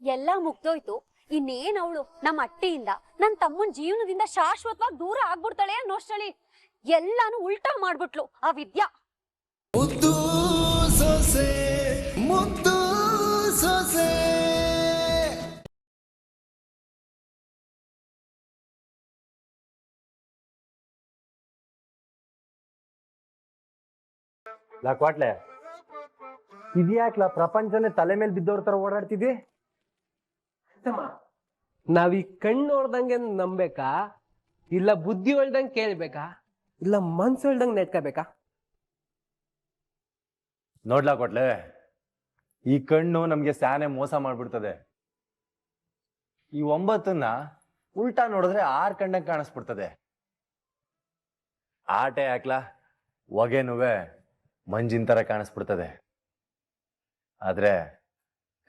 ಎಲ್ಲ ಮುಗ್ದೋಯ್ತು. ಇನ್ನೇನ್ ಅವಳು ನಮ್ಮ ಅಟ್ಟಿಯಿಂದ ನನ್ ತಮ್ಮನ್ ಜೀವನದಿಂದ ಶಾಶ್ವತವಾಗಿ ದೂರ ಆಗ್ಬಿಡ್ತಾಳೆ ಅನ್ನೋಷ್ಟಳಿ ಎಲ್ಲಾನು ಉಲ್ಟಾ ಮಾಡ್ಬಿಟ್ಲು ಆ ವಿದ್ಯಾ. ಮುದ್ದು ಸೊಸೆ ಮುದ್ದು ಸೊಸೆ. ಲಾ ಕ್ವಾಟ್ಲೆ, ಇದ್ಯಾಕ್ಲಾ ಪ್ರಪಂಚನೇ ತಲೆ ಮೇಲೆ ಬಿದ್ದವ್ರ ತರ ಓಡಾಡ್ತಿದ್ದಿ? ನಾವ್ ಈ ಕಣ್ಣು ನೋಡ್ದಂಗೆ ನಂಬೇಕಾ, ಇಲ್ಲ ಬುದ್ಧಿ ಹೊಳ್ದಂಗೆ ಕೇಳ್ಬೇಕಾ, ಇಲ್ಲ ಮನ್ಸು ಹೊಳ್ದಂಗೆ ನೆಟ್ಕೋಬೇಕಾ? ನೋಡ್ಲಾ ಕ್ವಾಟ್ಲೆ, ಈ ಕಣ್ಣು ನಮ್ಗೆ ಸ್ಯಾನೆ ಮೋಸ ಮಾಡ್ಬಿಡ್ತದೆ. ಈ 9ನ್ನ ಉಲ್ಟಾ ನೋಡಿದ್ರೆ 6 ಕಣ್ಣಂಗೆ ಕಾಣಿಸ್ಬಿಡ್ತದೆ. ಆಟೆ ಹಾಕ್ಲಾ, ಹೊಗೆನುವೆ ಮಂಜಿನ ತರ ಕಾಣಿಸ್ಬಿಡ್ತದೆ. ಆದ್ರೆ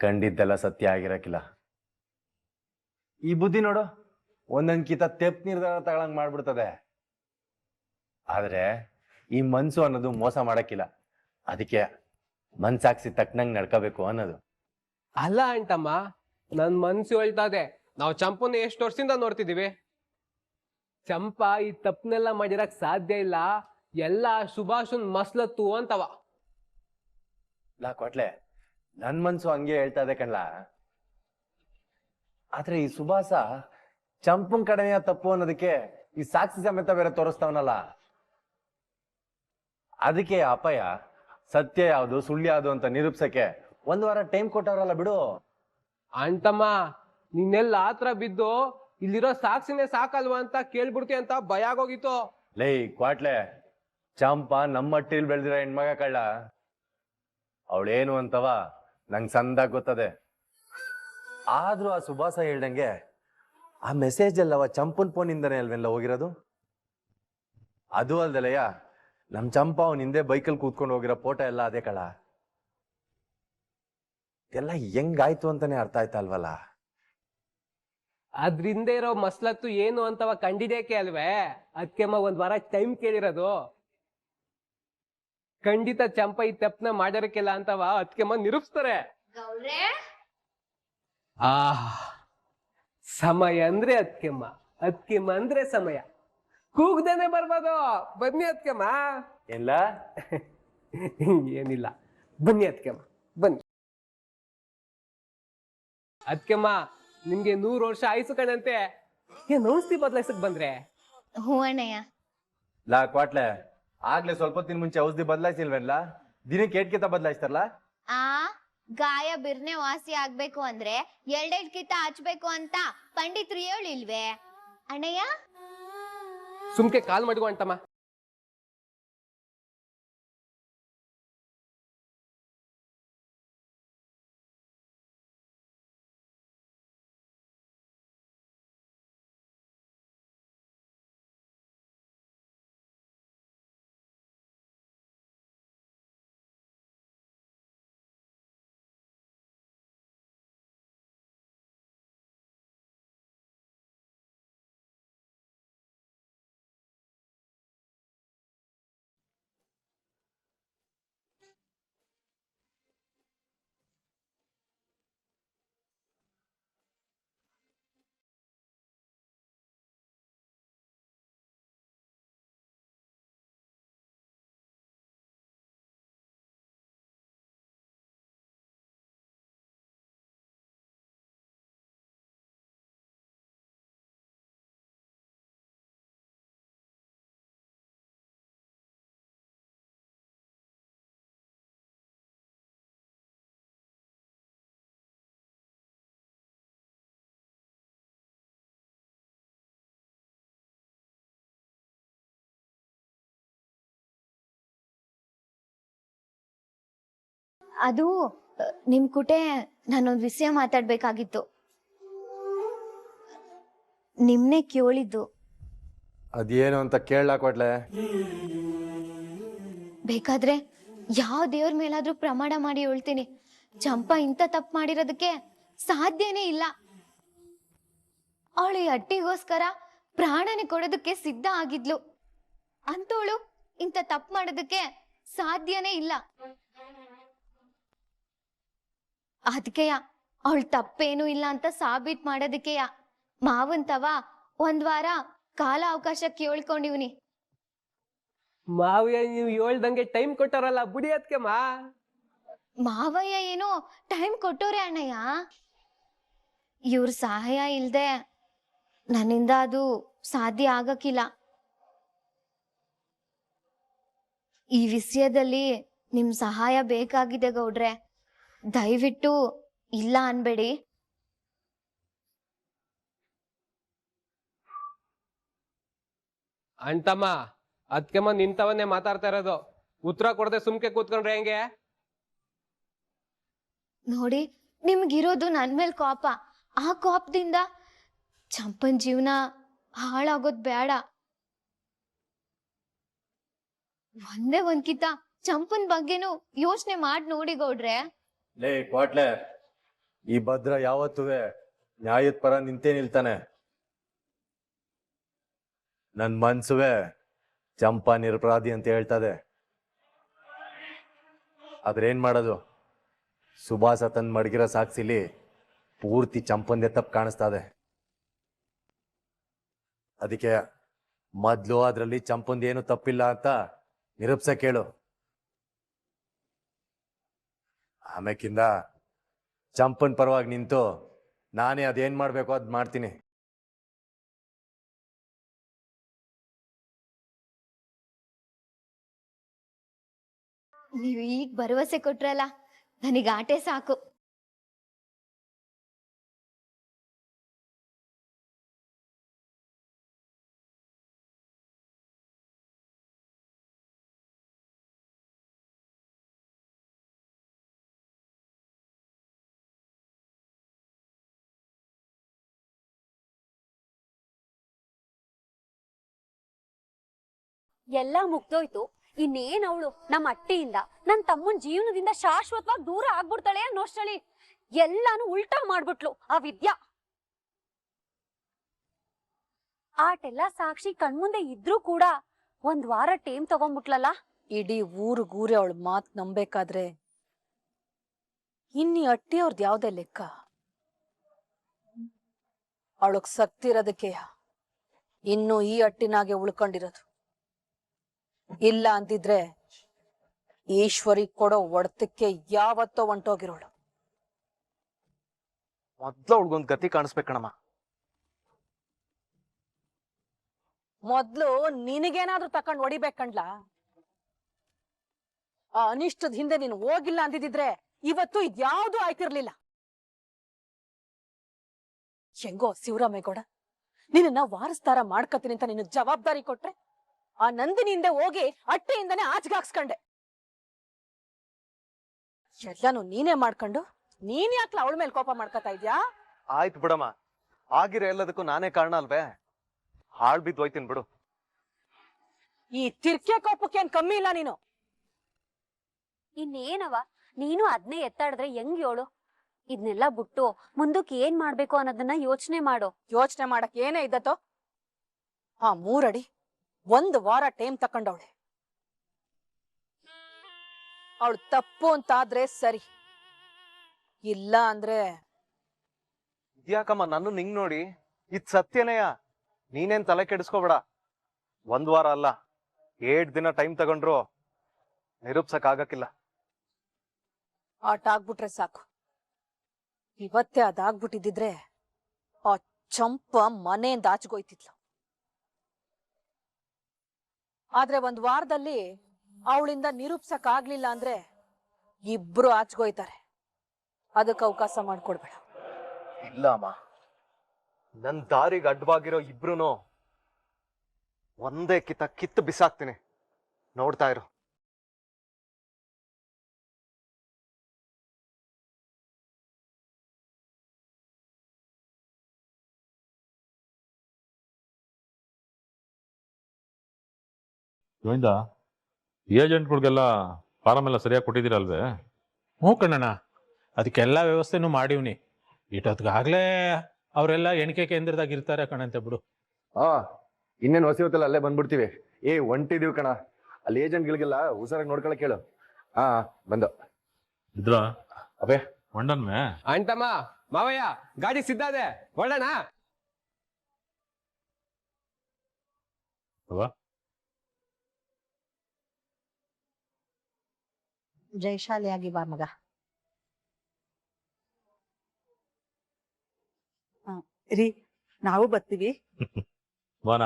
ಕಂಡಿದ್ದೆಲ್ಲ ಸತ್ಯ ಆಗಿರಕ್ಕಿಲ್ಲ. ಈ ಬುದ್ಧಿ ನೋಡು, ಒಂದೊಂದ್ಕಿತ ತೆಪ್ ನಿರ್ಧಾರ ತಗೊಳಂಗ್ ಮಾಡ್ಬಿಡ್ತದೆ. ಆದ್ರೆ ಈ ಮನ್ಸು ಅನ್ನೋದು ಮೋಸ ಮಾಡಕ್ಕಿಲ್ಲ. ಅದಕ್ಕೆ ಮನ್ಸಾಕ್ಸಿ ತಕ್ಕನಂಗ್ ನಡ್ಕೋಬೇಕು ಅನ್ನೋದು. ಅಲ್ಲ ಅಂಟಮ್ಮ, ನನ್ ಮನ್ಸು ಹೇಳ್ತಾದೆ, ನಾವು ಚಂಪನ್ನ ಎಷ್ಟು ವರ್ಷದಿಂದ ನೋಡ್ತಿದೀವಿ. ಚಂಪಾ ಈ ತಪ್ಪನೆಲ್ಲ ಮಾಡಿರಕ್ ಸಾಧ್ಯ ಇಲ್ಲ, ಎಲ್ಲ ಸುಭಾಷನ್ ಮಸ್ಲತ್ತು ಅಂತವ. ಲಾ ಕೊಟ್ಲೆ, ನನ್ ಮನ್ಸು ಹಂಗೆ ಹೇಳ್ತಾ ಇದೆ ಕಣ್ಲಾ. ಆದ್ರೆ ಈ ಸುಭಾಸ ಚಂಪನ್ ಕಡೆಯ ತಪ್ಪು ಅನ್ನೋದಕ್ಕೆ ಈ ಸಾಕ್ಷಿ ಸಮೇತ ಬೇರೆ ತೋರಿಸ್ತಾವನಲ್ಲ. ಅದಕ್ಕೆ ಅಪಾಯ ಸತ್ಯ ಯಾವುದು ಸುಳ್ಳು ಯಾವುದು ಅಂತ ನಿರೂಪಿಸಕ್ಕೆ 1 ವಾರ ಟೈಮ್ ಕೊಟ್ಟವ್ರಲ್ಲ ಬಿಡು. ಅಂಟಮ್ಮ, ನಿನ್ನೆಲ್ಲ ಆತ್ರ ಬಿದ್ದು ಇಲ್ಲಿರೋ ಸಾಕ್ಷಿನೇ ಸಾಕಲ್ವಾ ಅಂತ ಕೇಳ್ಬಿಡ್ತಿ ಅಂತ ಭಯ ಆಗೋಗಿತ್ತು. ಲೇ ಕ್ವಾಟ್ಲೆ, ಚಂಪ ನಮ್ಮಟ್ಟಿಲ್ ಬೆಳೆದಿರೋ ಹೆಣ್ಮಗ ಕಳ್ಳ. ಅವಳೇನು ಅಂತವ ನಂಗೆ ಸಂದಾಗ ಗೊತ್ತದೆ. ಆದ್ರೂ ಆ ಸುಭಾಸ ಹೇಳ್ದಂಗೆ ಆ ಮೆಸೇಜ್ ಅಲ್ಲವ ಚಂಪನ್ ಫೋನಿಂದನೇ ಅಲ್ವೆಲ್ಲ ಹೋಗಿರೋದು. ಅದು ಅಲ್ದಲಯ್ಯ, ನಮ್ ಚಂಪ ಅವನ ಹಿಂದೆ ಬೈಕಲ್ಲಿ ಕೂತ್ಕೊಂಡು ಹೋಗಿರೋ ಫೋಟೋ ಎಲ್ಲ ಅದೇ ಕಳ. ಎಲ್ಲ ಹೆಂಗಾಯ್ತು ಅಂತಾನೆ ಅರ್ಥ ಆಯ್ತಾ ಅಲ್ವಲ್ಲ. ಅದ್ರಿಂದ ಇರೋ ಮಸ್ಲತ್ತು ಏನು ಅಂತವ ಕಂಡಿದೇಕೆ ಅಲ್ವೇ ಅದಕ್ಕೆಮ್ಮ 1 ವಾರ ಟೈಮ್ ಕೇಳಿರೋದು. ಖಂಡಿತ ಚಂಪ ಈ ತಪ್ಪನ ಮಾಡಿರಕ್ಕಿಲ್ಲ ಅಂತವ ಅದಕ್ಕೆಮ್ಮ ನಿರೂಪಿಸ್ತಾರೆ. ಸಮಯ ಅಂದ್ರೆ ಅದಕ್ಕೆಮ್ಮ, ಅದಕ್ಕೆಮ್ಮ ಅಂದ್ರೆ ಸಮಯ. ಕೂಗ್ದೇನೆ ಬರ್ಬೋದು. ಬನ್ನಿ ಅದಕ್ಕೆಮ್ಮ. ಎಲ್ಲ ಏನಿಲ್ಲ, ಬನ್ನಿ ಅದಕ್ಕೆಮ್ಮ, ಬನ್ನಿ. ಅದಕ್ಕೆಮ್ಮ, ನಿಮ್ಗೆ 100 ವರ್ಷ ಆಯ್ಸು ಕಣಂತೆ. ಏನ್ ಔಷಧಿ ಬದಲಾಯಿಸಕ್ ಬಂದ್ರೆ? ಹ್ಞೂ ಅಣ್ಣಯ್ಯ. ಲಾ ಕ್ವಾಟ್ಲೆ, ಆಗ್ಲೇ ಸ್ವಲ್ಪ ಹೊತ್ತಿನ ಮುಂಚೆ ಔಷಧಿ ಬದಲಾಯಿಸಿಲ್ವೇನ್ಲ? ದಿನಕ್ಕೆ 8 ಕಿತ ಬದಲಾಯಿಸ್ತಾರಲ್ಲ. ಆ ಗಾಯ ಬಿರ್ನೆ ವಾಸಿ ಆಗ್ಬೇಕು ಅಂದ್ರೆ 2 ಕಿತ ಹಚ್ಬೇಕು ಅಂತ ಪಂಡಿತ್ರು ಹೇಳಿಲ್ವೇ ಅಣ್ಣಯ್ಯ? ಸುಮ್ಕೆ ಕಾಲ್ ಮಾಡಿಗೋ ಅಂಟಮ್ಮ. ಅದು ನಿಮ್ ಕುಟೆ ನಾನೊಂದ್ ವಿಷಯ ಮಾತಾಡ್ಬೇಕಾಗಿತ್ತು. ನಿಮ್ನೆ ಕೇಳಿದ್ದು. ಅದೇನು ಅಂತ ಕೇಳಲಾ ಕೊಟ್ಲೆ? ಬೇಕಾದ್ರೆ ಯಾವ ದೇವ್ರ ಮೇಲಾದ್ರೂ ಪ್ರಮಾಣ ಮಾಡಿ ಹೇಳ್ತೀನಿ, ಚಂಪಾ ಇಂಥ ತಪ್ಪು ಮಾಡಿರೋದಕ್ಕೆ ಸಾಧ್ಯನೇ ಇಲ್ಲ. ಅವಳು ಈ ಅಟ್ಟಿಗೋಸ್ಕರ ಪ್ರಾಣನೆ ಕೊಡೋದಕ್ಕೆ ಸಿದ್ಧ ಆಗಿದ್ಲು. ಅಂತವಳು ಇಂಥ ತಪ್ಪು ಮಾಡೋದಕ್ಕೆ ಸಾಧ್ಯನೇ ಇಲ್ಲ. ಅದಕ್ಕೆಯ ಅವಳು ತಪ್ಪೇನೂ ಇಲ್ಲ ಅಂತ ಸಾಬೀತ್ ಮಾಡೋದಕ್ಕೆ ಮಾವನ್ ತವ ಒಂದ್ ವಾರ ಕಾಲ ಅವಕಾಶ ಕೇಳ್ಕೊಂಡಿವ್ನಿ. ಮಾವಯ್ಯ ನೀವು ಹೇಳ್ದಂಗೆ ಟೈಮ್ ಕೊಟ್ಟಾರಲ್ಲ ಬುಡಿಯತ್ಕೆ ಮಾವಯ್ಯ ಏನೋ ಟೈಮ್ ಕೊಟ್ಟೋರೆ ಅಣ್ಣಯ್ಯ. ಇವ್ರ ಸಹಾಯ ಇಲ್ದೆ ನನ್ನಿಂದ ಅದು ಸಾಧ್ಯ ಆಗಕ್ಕಿಲ್ಲ. ಈ ವಿಷಯದಲ್ಲಿ ನಿಮ್ ಸಹಾಯ ಬೇಕಾಗಿದೆ ಗೌಡ್ರೆ, ದಯವಿಟ್ಟು ಇಲ್ಲ ಅನ್ಬೇಡಿ. ಅಂತಮ್ಮ ಅದ್ಕೆಮ್ಮ ನಿಂತವನ್ನೇ ಮಾತಾಡ್ತಾ ಇರೋದು, ಉತ್ತರ ಕೊಡದೆ ಸುಮ್ಕೆ ಕೂತ್ಕೊಂಡ್ರೆ ಹೆಂಗೆ? ನೋಡಿ, ನಿಮ್ಗಿರೋದು ನನ್ ಮೇಲ್ ಕೋಪ. ಆ ಕೋಪದಿಂದ ಚಂಪನ್ ಜೀವನ ಹಾಳಾಗೋದ್ ಬೇಡ. ಒಂದೇ ಒಂದ್ಕಿತ ಚಂಪನ್ ಬಗ್ಗೆನೂ ಯೋಚನೆ ಮಾಡಿ ನೋಡಿ ಗೌಡ್ರೆ. ಲೇ ಕ್ವಾಟ್ಲೆ, ಈ ಭದ್ರ ಯಾವತ್ತುವೆ ನ್ಯಾಯದ ಪರ ನಿಂತೇ ನಿಲ್ತಾನೆ. ನನ್ ಮನ್ಸುವೆ ಚಂಪಾ ನಿರಪರಾಧಿ ಅಂತ ಹೇಳ್ತದೆ. ಆದ್ರೇನ್ ಮಾಡೋದು, ಸುಭಾಸ ತಂದ್ ಮಡಗಿರೋ ಸಾಕ್ಷಿಲಿ ಪೂರ್ತಿ ಚಂಪಂದೆ ತಪ್ಪು ಕಾಣಿಸ್ತದೆ. ಅದಕ್ಕೆ ಮೊದ್ಲು ಅದ್ರಲ್ಲಿ ಚಂಪಂದೇನು ತಪ್ಪಿಲ್ಲ ಅಂತ ನಿರೂಪ್ಸ ಕೇಳು. ಆಮೇಕಿಂದ ಚಂಪನ್ ಪರವಾಗಿ ನಿಂತು ನಾನೇ ಅದೇನ್ ಮಾಡ್ಬೇಕು ಅದ್ ಮಾಡ್ತೀನಿ. ನೀವ್ ಈಗ ಭರವಸೆ ಕೊಟ್ರಲ್ಲ, ನನಗೆ ಆಟೆ ಸಾಕು. ಎಲ್ಲ ಮುಗ್ದೋಯ್ತು. ಇನ್ನೇನ್ ಅವಳು ನಮ್ಮ ಅಟ್ಟಿಯಿಂದ ನನ್ ತಮ್ಮನ್ ಜೀವನದಿಂದ ಶಾಶ್ವತವಾಗಿ ದೂರ ಆಗ್ಬಿಡ್ತಾಳೆ ಅನ್ನೋಷ್ಟಳಿ ಎಲ್ಲಾನು ಉಲ್ಟಾ ಮಾಡ್ಬಿಟ್ಲು ಆ ವಿದ್ಯಾ. ಆಟೆಲ್ಲ ಸಾಕ್ಷಿ ಕಣ್ಮುಂದೆ ಇದ್ರೂ ಕೂಡ ಒಂದ್ ವಾರ ಟೈಮ್ ತಗೊಂಡ್ಬಿಟ್ಲಲ್ಲ. ಇಡೀ ಊರಿಗೂರೇ ಅವಳ ಮಾತ್ ನಂಬೇಕಾದ್ರೆ ಇನ್ನಿ ಅಟ್ಟಿ ಅವ್ರದ್ ಯಾವ್ದೇ ಲೆಕ್ಕ? ಅವಳಗ್ ಸಕ್ತಿರೋದಕ್ಕೆ ಇನ್ನು ಈ ಅಟ್ಟಿನಾಗೆ ಉಳ್ಕೊಂಡಿರೋದು. ಇಲ್ಲ ಅಂತಿದ್ರೆ ಈಶ್ವರಿ ಕೊಡೋ ಒಡ್ತಕ್ಕೆ ಯಾವತ್ತೋ ಹೊಂಟೋಗಿರೋಳು. ಮೊದ್ಲು ಅವಳಿಗೊಂದು ಗತಿ ಕಾಣಿಸ್ಬೇಕಣಮ್ಮ. ಮೊದ್ಲು ನಿನಗೇನಾದ್ರೂ ತಕೊಂಡ್ ಹೊಡಿಬೇಕಂಡ್ಲಾ? ಆ ಅನಿಷ್ಟದ ಹಿಂದೆ ನೀನು ಹೋಗಿಲ್ಲ ಅಂದಿದ್ರೆ ಇವತ್ತು ಇದ್ಯಾವುದೂ ಆಯ್ತಿರ್ಲಿಲ್ಲ. ಹೆಂಗೋ ಶಿವರಾಮೇಗೌಡ ನಿನ್ನ ವಾರಸ್ದಾರ ಮಾಡ್ಕತೀನಿ ಅಂತ ನಿನ್ನ ಜವಾಬ್ದಾರಿ ಕೊಟ್ರೆ ಆ ನಂದಿನಿಂದ ಹೋಗಿ ಅಟ್ಟೆಯಿಂದನೇ ಆಚೆಗಾಕ್ಸ್ಕೊಂಡೆ. ಎಲ್ಲಾನು ನೀನೇ ಮಾಡ್ಕೊಂಡು ನೀನ್ ಯಾಕ್ಲ ಅವಳ ಮೇಲೆ ಕೋಪ ಮಾಡ್ಕೊತಾ ಇದ್ಯಾ? ಆಯ್ತು ಬಿಡಮ್ಮ, ಆಗಿರೋ ಎಲ್ಲದಕ್ಕೂ ನಾನೇ ಕಾರಣ ಅಲ್ವೇ? ಹಾಳ್ ಬಿದ್ದು ಹೋಯ್ತೀನಿ ಬಿಡು. ಈ ತಿರ್ಕೆ ಕೋಪಕ್ಕೆ ಏನ್ ಕಮ್ಮಿ ಇಲ್ಲ ನೀನು. ಇನ್ನೇನವ ನೀನು ಅದ್ನೇ ಎತ್ತಾಡಿದ್ರೆ ಹೆಂಗ್ ಹೇಳು? ಇದನ್ನೆಲ್ಲ ಬಿಟ್ಟು ಮುಂದಕ್ಕೆ ಏನ್ ಮಾಡ್ಬೇಕು ಅನ್ನೋದನ್ನ ಯೋಚನೆ ಮಾಡು. ಯೋಚನೆ ಮಾಡಕ್ ಏನೇ ಇದ್ದತೋ? ಆ 3 ಅಡಿ 1 ವಾರ ಟೈಮ್ ತಕೊಂಡವಳೆ. ಅವಳು ತಪ್ಪು ಅಂತಾದ್ರೆ ಸರಿ, ಇಲ್ಲ ಅಂದ್ರೆ ಇದ್ಯಾಕಮ್ಮ ನನ್ನ ನಿಂಗ್ ನೋಡಿ? ಇದ್ ಸತ್ಯನೇಯ, ನೀನೇನ್ ತಲೆ ಕೆಡಿಸ್ಕೋಬೇಡ. 1 ವಾರ ಅಲ್ಲ, 7 ದಿನ ಟೈಮ್ ತಗೊಂಡ್ರು ನಿರೂಪ್ಸಕ್ ಆಗಕ್ಕಿಲ್ಲ. ಆಟ ಆಗ್ಬಿಟ್ರೆ ಸಾಕು. ಇವತ್ತೇ ಅದಾಗ್ಬಿಟ್ಟಿದ್ರೆ ಆ ಚಂಪ ಮನೆಯಿಂದ ಆಚೆಗೋಯ್ತಿದ್ಲು. ಆದ್ರೆ 1 ವಾರದಲ್ಲಿ ಅವಳಿಂದ ನಿರೂಪ್ಸಕ್ ಆಗ್ಲಿಲ್ಲ ಅಂದ್ರೆ ಇಬ್ರು ಆಚೆಗೋಯ್ತಾರೆ. ಅದಕ್ಕೆ ಅವಕಾಶ ಮಾಡ್ಕೊಡ್ಬೇಡ. ಇಲ್ಲ ಅಮ್ಮ, ನನ್ ದಾರಿಗೆ ಅಡ್ಡವಾಗಿರೋ ಇಬ್ರುನು ಒಂದೇ ಕಿತ್ತು ಬಿಸಾಕ್ತೀನಿ, ನೋಡ್ತಾ ಇರು. ಗೋವಿಂದ, ಏಜೆಂಟ್ಗಳಿಗೆಲ್ಲ ಫಾರಮ್ ಎಲ್ಲ ಸರಿಯಾಗಿ ಕೊಟ್ಟಿದ್ದೀರಲ್ವೇ? ಹ್ಞೂ ಕಣ್ಣಣ್ಣ, ಅದಕ್ಕೆಲ್ಲ ವ್ಯವಸ್ಥೆನೂ ಮಾಡೀವ್ನಿ. ಇಟ್ಟೊತ್ತಿಗಾಗಲೇ ಅವರೆಲ್ಲ ಎಣಿಕೆ ಕೇಂದ್ರದಾಗ ಇರ್ತಾರೆ ಕಣಂತೆ ಬಿಡು. ಇನ್ನೇನು ಹೊಸ ಹೊತ್ತಲ್ಲ ಅಲ್ಲೇ ಬಂದ್ಬಿಡ್ತೀವಿ. ಹೊಂಟಿದೀವಿ ಕಣ. ಅಲ್ಲಿ ಏಜೆಂಟ್ಗಳಿಗೆಲ್ಲ ಹುಷಾರಾಗಿ ನೋಡ್ಕೊಳಕ್ ಹೇಳು. ಬಂದು ಇದ್ರ ಅಬೇ ಮಂಡನ್ ಮೇ ಅಂತಮ್ಮ ಮಾವಯ್ಯ ಗಾಡಿ ಸಿದ್ಧ ಇದೆ, ಹೊರಡೋಣ. ಜಯಶಾಲಿಯಾಗಿ ಬಾ ಮಗ. ರೀ ನಾವು ಬರ್ತೀವಿ. ವಾನ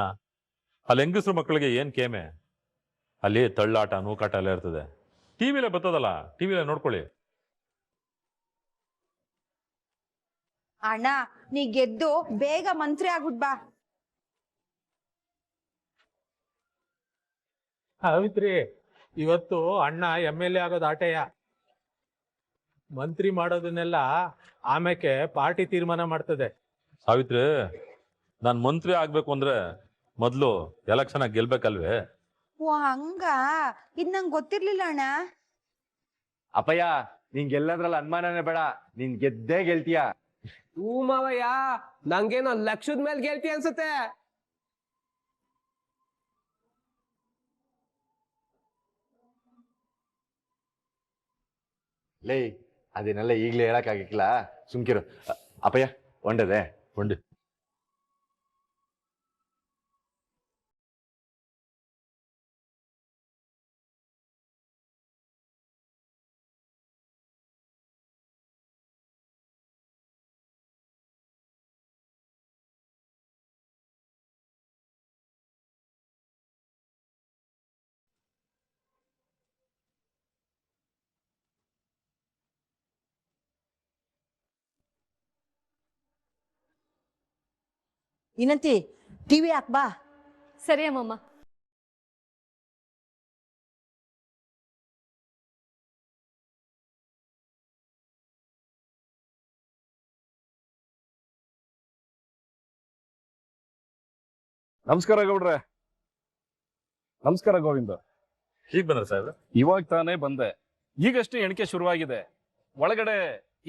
ಅಲ್ಲಿ ಹೆಂಗಸ್ರು ಮಕ್ಕಳಿಗೆ ಏನ್ ಕೇಮೆ, ಅಲ್ಲಿ ತಳ್ಳಾಟ ನೂಕಾಟ ಎಲ್ಲ ಇರ್ತದೆ. ಟಿವಿಲೇ ಬರ್ತದಲ್ಲ, ಟಿವಿಲೇ ನೋಡ್ಕೊಳ್ಳಿ. ಅಣ್ಣ ನೀ ಗೆದ್ದು ಬೇಗ ಮಂತ್ರಿ ಆಗ್ಬಿಟ್ ಬಾ. ಸಾವಿತ್ರಿ, ಇವತ್ತು ಅಣ್ಣ MLA ಆಗೋದು ಆಟೆಯ. ಮಂತ್ರಿ ಮಾಡೋದನ್ನೆಲ್ಲ ಆಮೇಲೆ ಪಾರ್ಟಿ ತೀರ್ಮಾನ ಮಾಡ್ತದೆ. ಸಾವಿತ್ರಿ, ನಾನ್ ಮಂತ್ರಿ ಆಗ್ಬೇಕು ಅಂದ್ರೆ ಮೊದ್ಲು ಎಲೆಕ್ಷನ್ ಆಗಿ ಗೆಲ್ಬೇಕಲ್ವೇ? ಓ ಹಂಗ, ಇದ್ ನಂಗೆ ಗೊತ್ತಿರ್ಲಿಲ್ಲ ಅಣ್ಣ. ಅಪ್ಪಯ್ಯ, ನಿಂಗೆಲ್ಲದ್ರಲ್ಲಿ ಅನುಮಾನನೇ ಬೇಡ, ನೀನ್ ಗೆದ್ದೇ ಗೆಲ್ತೀಯ. ಹೂ ಮಾವಯ್ಯ, ನಂಗೇನೋ ಲಕ್ಷದ ಮೇಲೆ ಗೆಲ್ತಿ ಅನ್ಸುತ್ತೆ. ಲೇ, ಅದನ್ನೆಲ್ಲ ಈಗ್ಲೇ ಹೇಳಕ್ಕಾಗಿಲ್ಲ, ಸುಮ್ಕಿರು. ಅಪ್ಪಯ್ಯ ಒಂಡದೆ ಒಂಡಿ. ಇನ್ನಂತಿ ಟಿವಿ ಹಾಕ್ ಬಾ. ಸರಿ ಅಮ್ಮಮ್ಮ. ನಮಸ್ಕಾರ ಗೌಡ್ರೆ. ನಮಸ್ಕಾರ ಗೋವಿಂದ. ಈಗ ಬಂದ್ರ ಸಾಹೇಬ್ರೆ? ಇವಾಗ ತಾನೇ ಬಂದೆ. ಈಗಷ್ಟೇ ಎಣಿಕೆ ಶುರುವಾಗಿದೆ. ಒಳಗಡೆ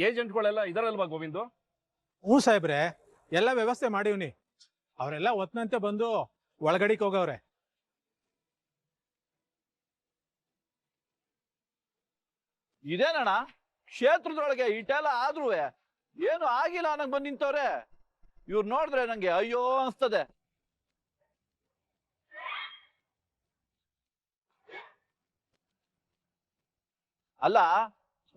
ಏಜೆಂಟ್ಗಳೆಲ್ಲ ಇದರಲ್ವಾ ಗೋವಿಂದು? ಹ್ಞೂ ಸಾಹೇಬ್ರೆ, ಎಲ್ಲ ವ್ಯವಸ್ಥೆ ಮಾಡಿವ್ನಿ. ಅವರೆಲ್ಲ ಒತ್ನಂತೆ ಬಂದು ಒಳಗಡಿಗೆ ಹೋಗವ್ರೆ. ಇದೇನಣ್ಣ, ಕ್ಷೇತ್ರದೊಳಗೆ ಇಟೆಲ್ಲ ಆದ್ರೂ ಏನು ಆಗಿಲ್ಲ ಅನ್ನಂಗ್ ಬಂದ್ ನಿಂತವ್ರೆ. ಇವ್ರು ನೋಡಿದ್ರೆ ನಂಗೆ ಅಯ್ಯೋ ಅನ್ಸ್ತದೆ. ಅಲ್ಲ,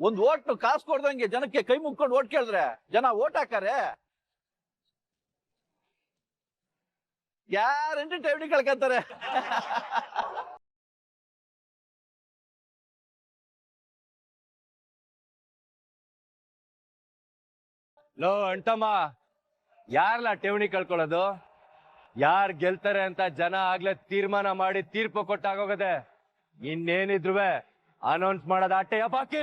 ಒಂದ್ ಓಟ್ ಕಾಸು ಕೊಡ್ದಂಗೆ ಜನಕ್ಕೆ ಕೈ ಮುಕ್ಕೊಂಡು ಓಟ್ ಕೇಳಿದ್ರೆ ಜನ ಓಟ್ ಹಾಕಾರೆ. ಗ್ಯಾರಂಟಿ ಠೇವಣಿ ಕಳ್ಕೊಂತಾರೆ. ಲೋ ಅಂಟಮ್ಮ, ಯಾರಲ್ಲ ಠೇವಣಿ ಕಳ್ಕೊಳ್ಳೋದು? ಯಾರ್ ಗೆಲ್ತಾರೆ ಅಂತ ಜನ ಆಗ್ಲೇ ತೀರ್ಮಾನ ಮಾಡಿ ತೀರ್ಪು ಕೊಟ್ಟಾಗೋಗದೆ. ಇನ್ನೇನಿದ್ರು ಅನೌನ್ಸ್ ಮಾಡೋದು ಅಟ್ಟೆಯ ಬಾಕಿ.